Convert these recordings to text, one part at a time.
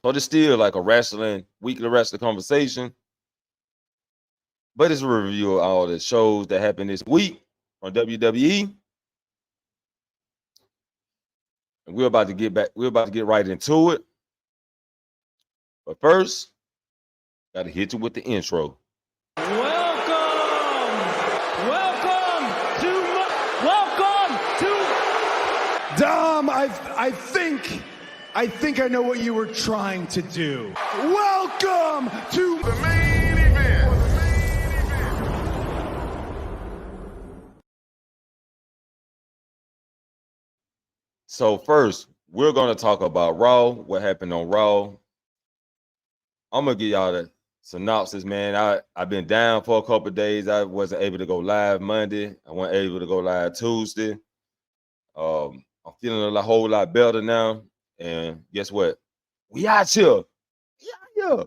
So it's still like a weekly wrestling conversation, but it's a review of all the shows that happened this week on WWE. And we're about to get back, we're about to get right into it. But first, gotta hit you with the intro. Dom, I think I know what you were trying to do. Welcome to the main event. So first, we're gonna talk about Raw, what happened on Raw. I'm gonna give y'all the synopsis, man. I've been down for a couple of days. I wasn't able to go live Monday. I wasn't able to go live Tuesday. I'm feeling a whole lot better now. And guess what? We out here. Yeah.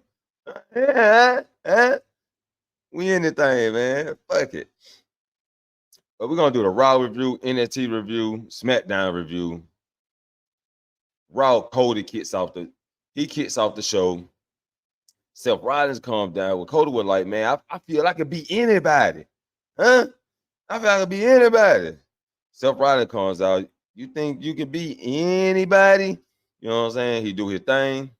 We in the thing, man. Fuck it. But we're gonna do the Raw review, NXT review, SmackDown review. Raw Cody kicks off the show. Seth Rollins calmed down. Well, Cody was like, man, I feel I could be anybody. Huh? I feel I could be anybody. Seth Rollins comes out. You think you could be anybody? You know what I'm saying? He do his thing.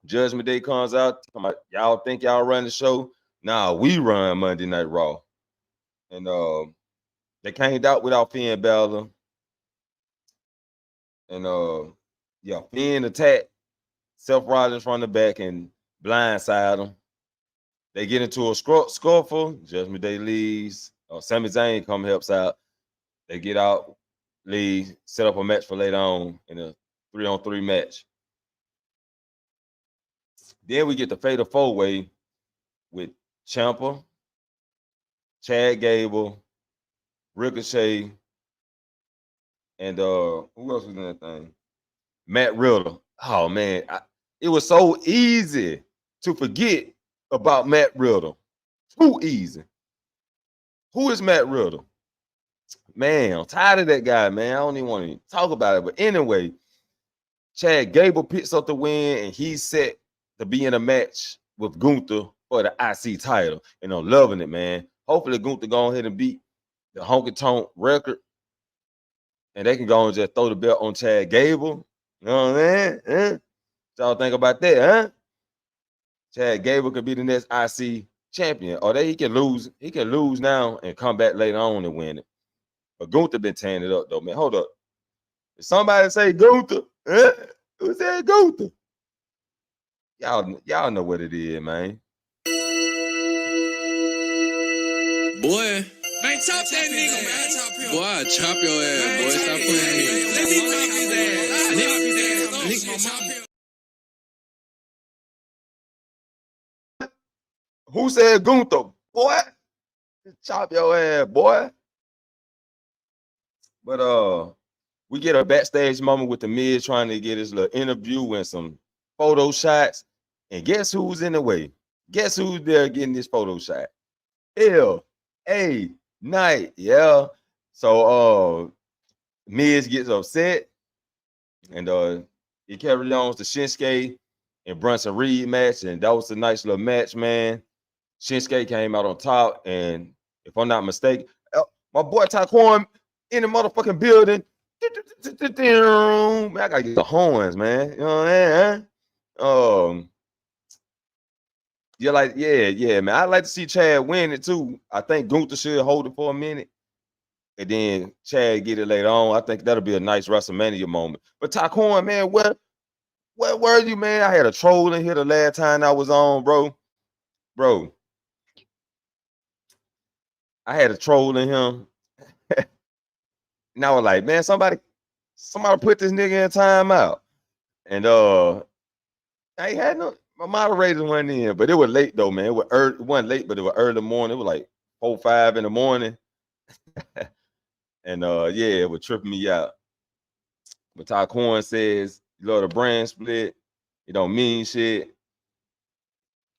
Judgment Day comes out. Y'all think y'all run the show? Nah, we run Monday Night Raw. And they came out without Finn Balor. And Finn attacked Seth Rollins from the back and blindside him. They get into a scuffle. Judgment Day leaves. Sami Zayn helps out. They get out, leave, set up a match for later on in a 3-on-3 match. Then we get the Fatal 4-Way with Ciampa, Chad Gable, Ricochet, and who else was in that thing? Matt Riddle. Oh man, it was so easy to forget about Matt Riddle. Too easy. Who is Matt Riddle? Man, I'm tired of that guy, man. I don't even want to talk about it. But anyway, Chad Gable picks up the win, and he's set to be in a match with Gunther for the IC title. And I'm loving it, man. Hopefully Gunther go ahead and beat the Honky Tonk record, and they can go and just throw the belt on Chad Gable. You know what I mean? What y'all think about that, huh? Chad Gable could be the next IC champion, or he can lose. He can lose now and come back later on and win it. But Gunther been tearing it up though, man. Hold up. If somebody say Gunther, who said Gunther? Y'all know what it is, man. Boy. Man, chop that nigga, man. Chop him. Boy, I chop your ass, boy. Stop playing me. Let me chop his ass. Nigga, chop his ass. Who said Gunther? Boy, chop your ass, boy. But we get a backstage moment with the Miz trying to get his little interview and some photo shots. And guess who's in the way? Guess who's there getting this photo shot? L.A. Knight, yeah. So Miz gets upset, and he carries on to Shinsuke and Bronson Reed match, and that was a nice little match, man. Shinsuke came out on top, and if I'm not mistaken, my boy Taquan in the motherfucking building. Man, I gotta get the horns, man. You know what I mean? Yeah, man. I'd like to see Chad win it too. I think Gunther should hold it for a minute, and then Chad get it later on. I think that'll be a nice WrestleMania moment. But Taquan, man, where were you, man? I had a troll in here the last time I was on, bro. I had a troll in him. And I was like, man, somebody put this nigga in timeout. And I ain't had my moderators went in, but it was late though, man. It wasn't late, but it was early morning. It was like 4, 5 in the morning. And it was tripping me out. But Taquan says, you know, the brand split, it don't mean shit.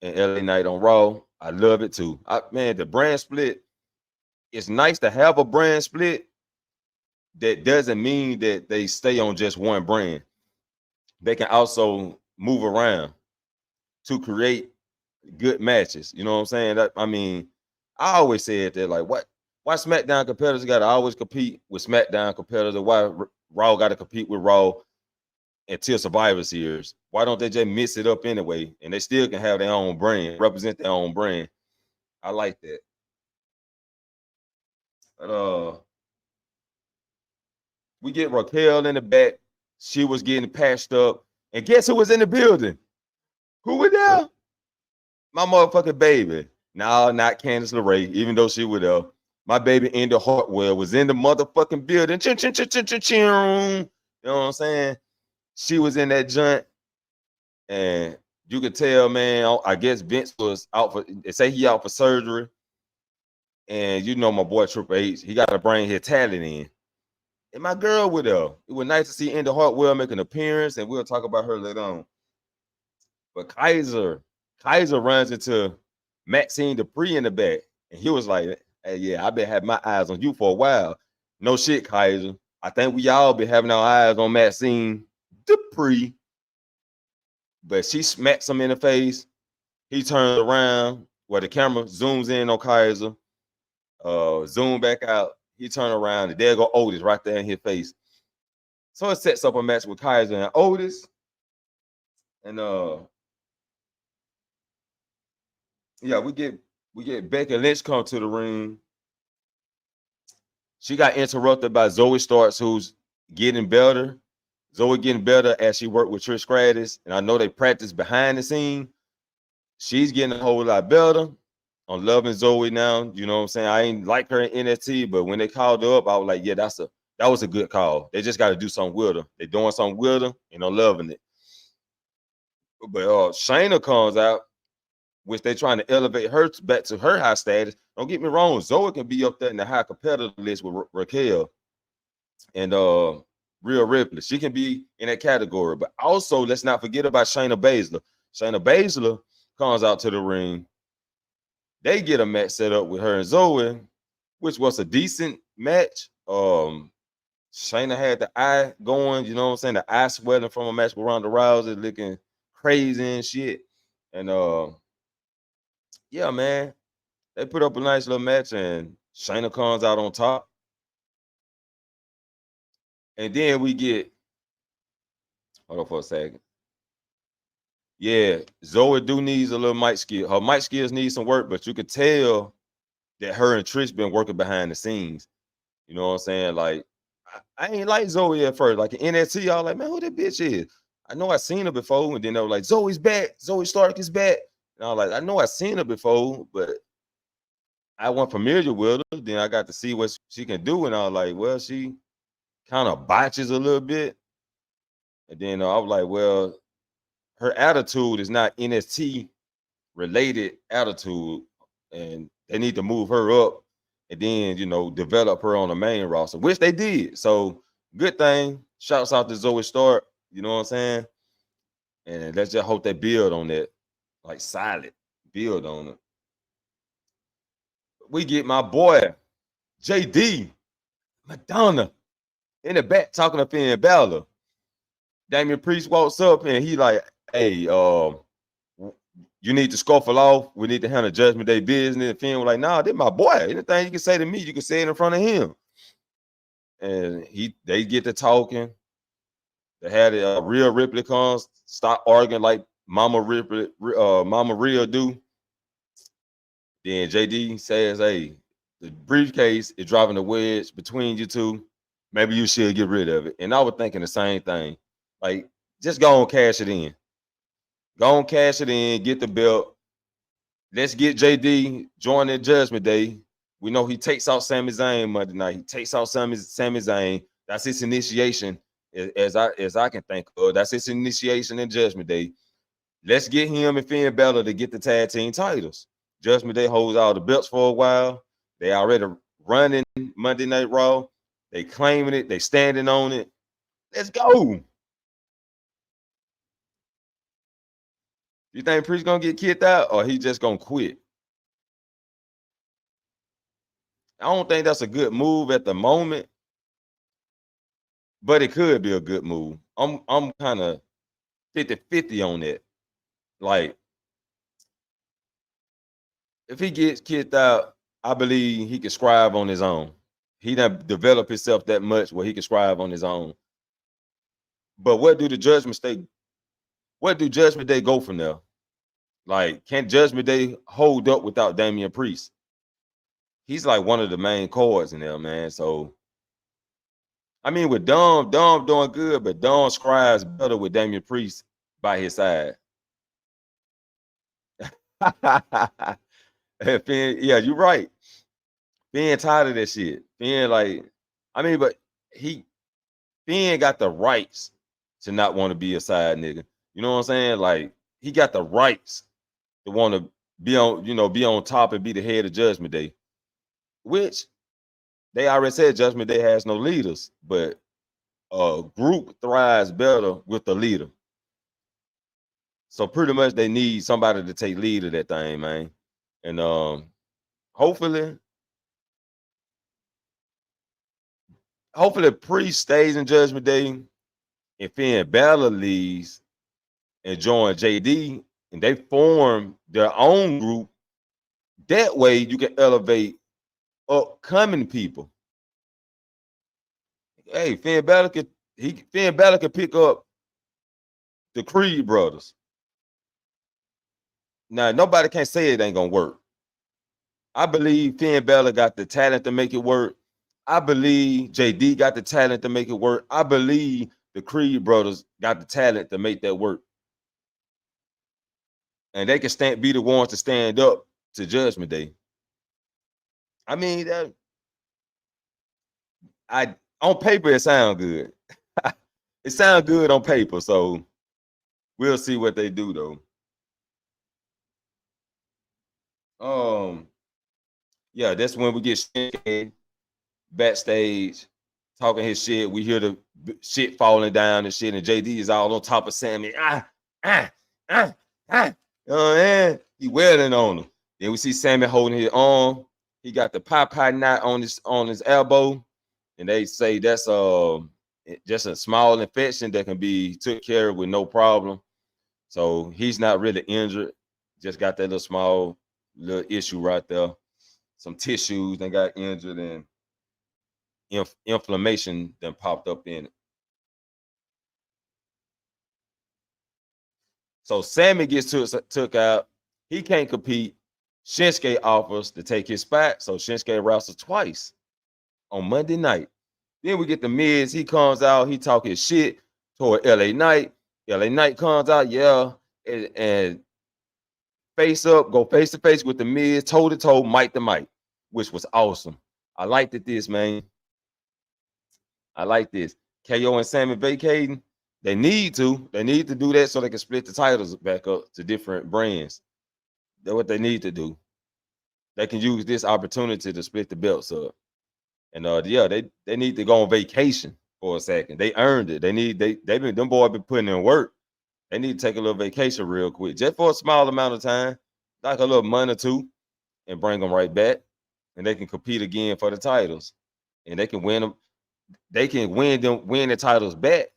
And LA Knight on Raw, I love it too. Man, the brand split, it's nice to have a brand split. That doesn't mean that they stay on just one brand. They can also move around to create good matches. You know what I'm saying? I mean, I always said that, like, why SmackDown competitors got to always compete with SmackDown competitors? Why Raw got to compete with Raw until Survivor Series? Why don't they just mix it up anyway? And they still can have their own brand, represent their own brand. I like that. But we get Raquel in the back. She was getting patched up. And guess who was in the building? Who was there? My motherfucking baby. No, not Candice LeRae, even though she was there. My baby Indy Hartwell was in the motherfucking building. You know what I'm saying? She was in that joint. And you could tell, man, I guess Vince was out for, they say he out for surgery. And you know my boy Triple H, he got to bring his talent in. And my girl with her. It was nice to see Indy Hartwell make an appearance, and we'll talk about her later on. But Kaiser runs into Maxine Dupree in the back, and he was like, hey, yeah, I've been having my eyes on you for a while. No shit, Kaiser. I think we all been having our eyes on Maxine Dupree. But she smacks him in the face. He turns around where the camera zooms in on Kaiser, zoom back out. He turned around, and there go Otis right there in his face. So it sets up a match with Kaiser and Otis. And yeah, we get Becky Lynch come to the ring. She got interrupted by Zoe Starks, who's getting better. Zoe getting better as she worked with Trish Stratus. And I know they practice behind the scene. She's getting a whole lot better. I'm loving Zoe now. You know what I'm saying? I ain't like her in NXT, but when they called her up, I was like, yeah, that was a good call. They just got to do something with her. They're doing something with her, and I'm loving it. But Shayna comes out, which they're trying to elevate her back to her high status. Don't get me wrong, Zoe can be up there in the high competitive list with Raquel and Rhea Ripley. She can be in that category. But also, let's not forget about Shayna Baszler. Shayna Baszler comes out to the ring. They get a match set up with her and Zoe, which was a decent match. Shayna had the eye going, you know what I'm saying? The eye swelling from a match with Ronda Rousey, looking crazy and shit. And yeah, man, they put up a nice little match, and Shayna comes out on top. And then we get, hold on for a second. Yeah, Zoe do needs a little mic skill. Her mic skills need some work, but you could tell that her and Trish been working behind the scenes. You know what I'm saying? Like, I ain't like Zoe at first. Like in NXT, y'all like, man, who that bitch is? I know I seen her before, and then they were like, Zoe's back. Zoe Stark is back. And I was like, I know I seen her before, but I wasn't familiar with her. Then I got to see what she can do, and I was like, well, she kind of botches a little bit. And then I was like, well, her attitude is not NXT related attitude, and they need to move her up and then, you know, develop her on the main roster, which they did. So good thing. Shouts out to Zoe Stark. You know what I'm saying? And let's just hope they build on that, like solid build on it. We get my boy JD Madonna in the back talking to Finn Balor. Damian Priest walks up and he like, hey, you need to scuffle off. We need to handle Judgment Day business. And Finn was like, nah, this my boy. Anything you can say to me, you can say it in front of him. And they get to talking. They had Rhea Ripley comes, stop arguing like Mama Rhea do. Then JD says, hey, the briefcase is driving the wedge between you two. Maybe you should get rid of it. And I was thinking the same thing. Like, just go and cash it in. Go and cash it in, get the belt. Let's get JD joining Judgment Day. We know he takes out Sami Zayn Monday night. He takes out Sami Zayn. That's his initiation, as I can think of. That's his initiation in Judgment Day. Let's get him and Finn Balor to get the tag team titles. Judgment Day holds all the belts for a while. They already running Monday Night Raw. They claiming it. They standing on it. Let's go. You think Priest gonna get kicked out, or he just gonna quit? I don't think that's a good move at the moment, but it could be a good move. I'm kind of 50-50 on that. Like, if he gets kicked out, I believe he can scribe on his own. He done developed himself that much where he can scribe on his own. But what do Judgment Day go from there? Like, can Judgment Day hold up without Damian Priest? He's like one of the main cards in there, man. So, I mean, with Dom doing good, but Dom scribes better with Damian Priest by his side. Finn, yeah, you're right. Finn tired of that shit. Finn, like, I mean, but Finn got the rights to not want to be a side nigga. You know what I'm saying? Like, he got the rights to want to be on top and be the head of Judgment Day, which they already said Judgment Day has no leaders, but a group thrives better with the leader. So pretty much they need somebody to take lead of that thing, man. And hopefully Priest stays in Judgment Day and Finn Balor leaves and join JD and they form their own group. That way you can elevate upcoming people. Hey, Finn Balor could pick up the Creed brothers. Now, nobody can say it ain't gonna work. I believe Finn Balor got the talent to make it work. I believe JD got the talent to make it work. I believe the Creed brothers got the talent to make that work. And they can be the ones to stand up to Judgment Day. I mean, on paper it sounds good. It sounds good on paper, so we'll see what they do though. Yeah, that's when we get Shinsuke backstage talking his shit. We hear the shit falling down and shit, and JD is all on top of Sammy. You know what I mean? He wailing on him. Then we see Sammy holding his arm. He got the Popeye knot on his elbow, and they say that's just a small infection that can be took care of with no problem. So he's not really injured. Just got that little issue right there. Some tissues that got injured and inflammation then popped up in it. So Sammy gets took out. He can't compete. Shinsuke offers to take his spot. So Shinsuke wrestles twice on Monday night. Then we get the Miz. He comes out. He talking shit toward LA Knight. LA Knight comes out, yeah, and face to face with the Miz, toe to toe, mic to mic, which was awesome. I liked this, man. I like this. KO and Sammy vacating. They need to do that so they can split the titles back up to different brands. That's what they need to do. They can use this opportunity to split the belts up. And yeah, they need to go on vacation for a second. They earned it. Them boys been putting in work. They need to take a little vacation real quick, just for a small amount of time, like a little month or two, and bring them right back. And they can compete again for the titles. And they can win them. They can win the titles back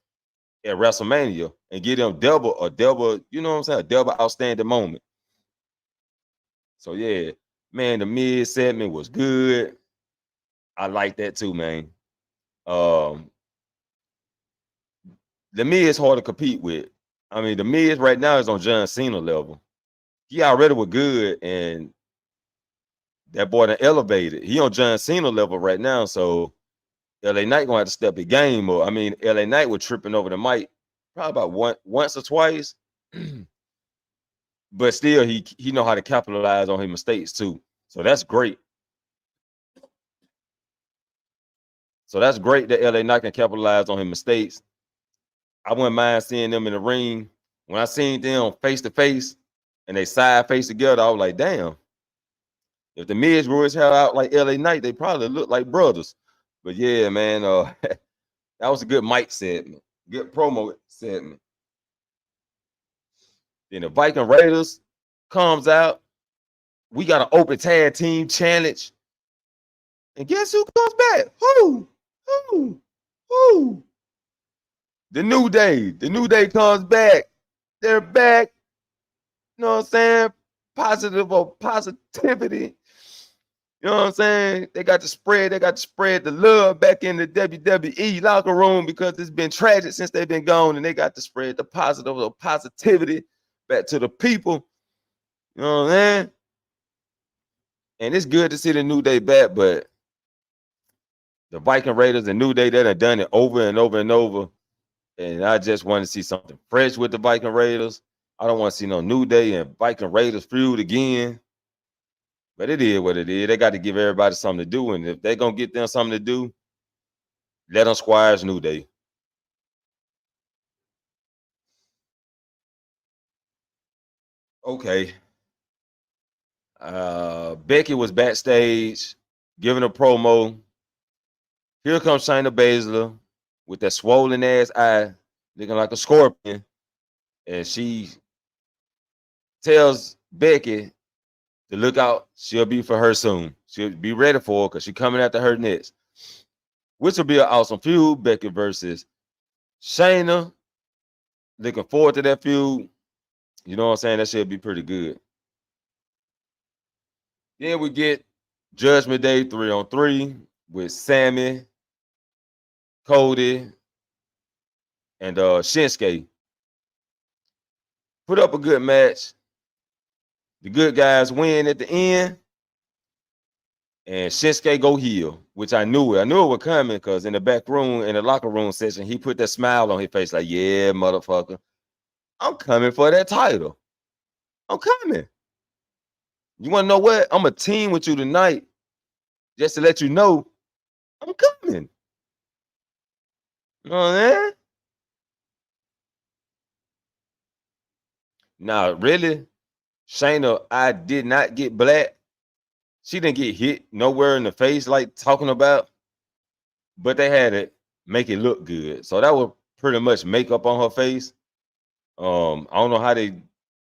at WrestleMania and get them double, you know what I'm saying? A double outstanding moment. So yeah, man, the Miz segment was good. I like that too, man. The Miz hard to compete with. I mean, the Miz right now is on John Cena level. He already was good, and that boy done elevated. He on John Cena level right now, so LA Knight gonna have to step his game up. I mean, LA Knight was tripping over the mic probably about once or twice, but still he know how to capitalize on his mistakes too. So that's great. So that's great that LA Knight can capitalize on his mistakes. I wouldn't mind seeing them in the ring. When I seen them face to face and they side face together, I was like, damn. If the Miz grew his hair out like LA Knight, they probably look like brothers. But yeah, man, that was a good mic segment, good promo segment. Then the Viking Raiders comes out. We got an open tag team challenge. And guess who comes back? Who? The New Day. The New Day comes back They're back. You know what I'm saying? Positive or positivity. You know what I'm saying? They got to spread the love back in the WWE locker room because it's been tragic since they've been gone, and they got to spread the positive or positivity back to the people. You know what I'm saying? And it's good to see the New Day back, but the Viking Raiders and New Day, they done done it over and over and over. And I just want to see something fresh with the Viking Raiders. I don't want to see no New Day and Viking Raiders feud again. But it is what it is. They got to give everybody something to do. And if they're going to get them something to do, let them squash New Day. Okay. Becky was backstage giving a promo. Here comes Shayna Baszler with that swollen ass eye, looking like a scorpion. And she tells Becky to look out. She'll be for her soon. She'll be ready for her because she's coming after her next. Which will be an awesome feud. Becky versus Shayna. Looking forward to that feud. You know what I'm saying? That should be pretty good. Then we get Judgment Day 3-on-3 with Sammy, Cody, and Shinsuke. Put up a good match. The good guys win at the end. And Shinsuke go heel, which I knew it. I knew it was coming because in the back room, in the locker room session, he put that smile on his face like, yeah, motherfucker. I'm coming for that title. I'm coming. You want to know what? I'm a team with you tonight just to let you know I'm coming. You know what I'm saying? Now, really, Shayna, I did not get black. She didn't get hit nowhere in the face like talking about, but they had to make it look good. So that was pretty much makeup on her face. I don't know how they,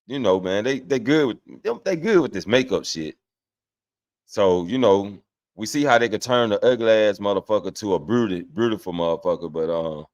man, they good with this makeup shit. So, we see how they could turn the ugly ass motherfucker to a beautiful motherfucker, but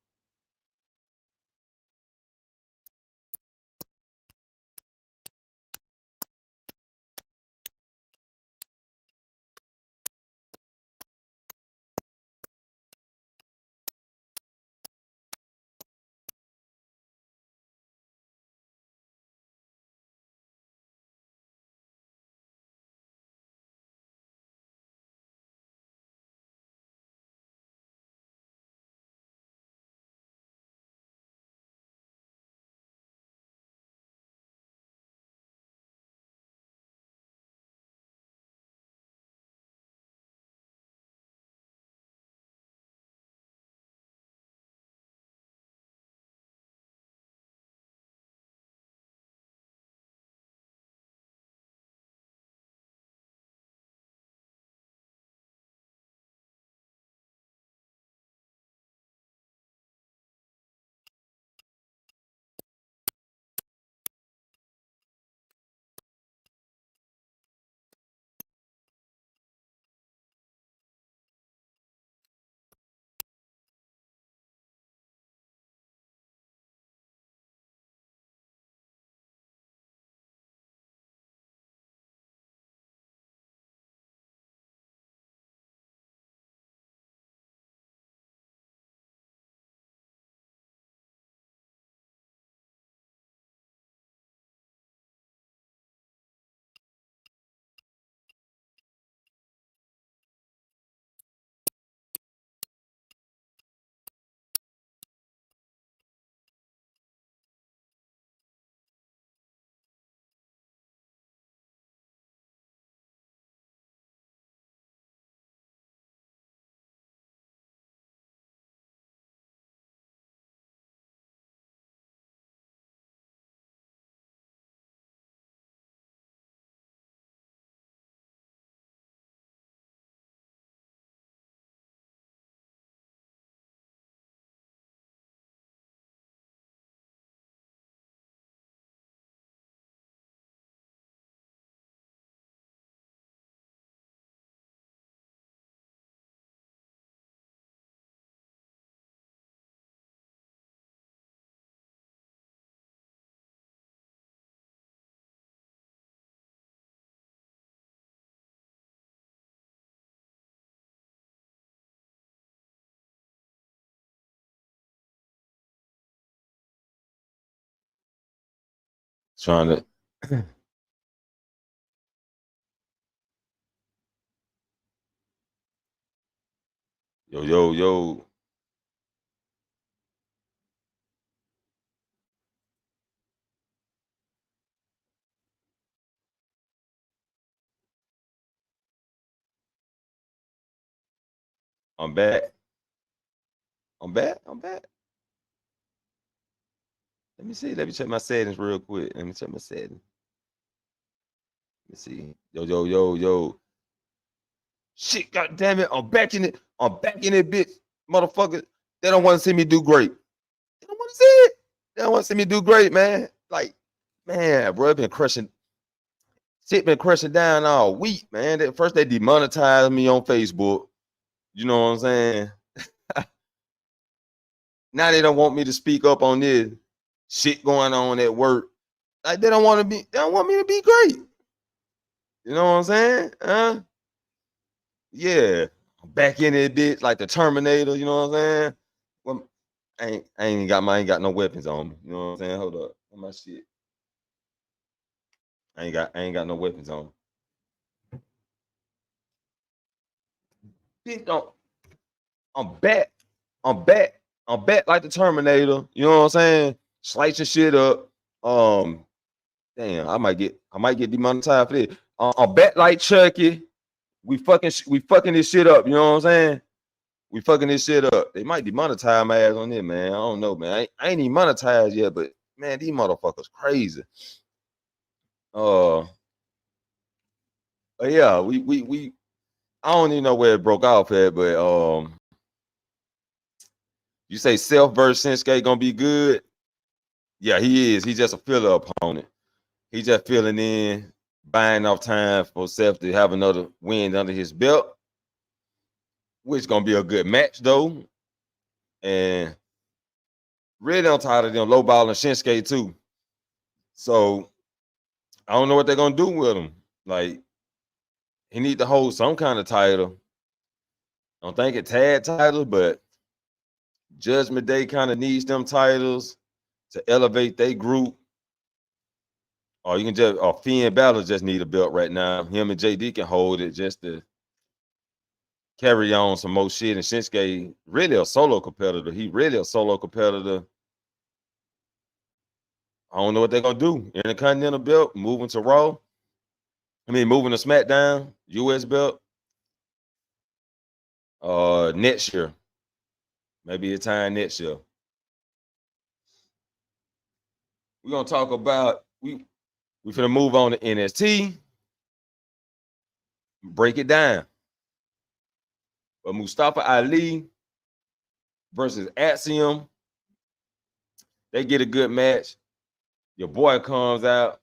Trying to. Yo. I'm back. I'm back. Let me see. Let me check my settings real quick. Let me check my settings. Let me see. Yo. Shit, god damn it. I'm back in it. Bitch. Motherfucker. They don't want to see me do great. They don't want to see it. They don't want to see me do great, man. Like, man, bro, been crushing. Shit been crushing down all week, man. First they demonetized me on Facebook. You know what I'm saying? Now they don't want me to speak up on this shit going on at work. Like they don't want me to be great. You know what I'm saying? Yeah. I'm back in it, bitch, like the Terminator, you know what I'm saying? Well, I ain't got no weapons on me. You know what I'm saying? Hold up. Where's my shit? I ain't got no weapons on me. Bitch, don't. I'm back like the Terminator. You know what I'm saying? Slicing shit up. Damn, I might get demonetized for this. I'm back like Chucky. We fucking this shit up. You know what I'm saying? We fucking this shit up. They might demonetize my ass on it, man. I don't know, man. I ain't even monetized yet, but man, these motherfuckers crazy. Yeah, we I don't even know where it broke off at, but you say Self versus Shinsuke gonna be good? Yeah, he is. He's just a filler opponent. He's just filling in, buying off time for Self to have another win under his belt, which is gonna be a good match though. And really on top of them lowballing Shinsuke too. So I don't know what they're gonna do with him. Like he need to hold some kind of title. I don't think it's tag title, but Judgment Day kind of needs them titles to elevate their group. Or you can just, or Finn Balor just need a belt right now. Him and JD can hold it just to carry on some more shit. And Shinsuke really a solo competitor. He really a solo competitor. I don't know what they're gonna do. Intercontinental belt, moving to Raw. Moving to SmackDown, US belt. Next year. Maybe a time next year. We're gonna talk about we finna move on to NXT. Break it down. But Mustafa Ali versus Axiom. They get a good match. Your boy comes out.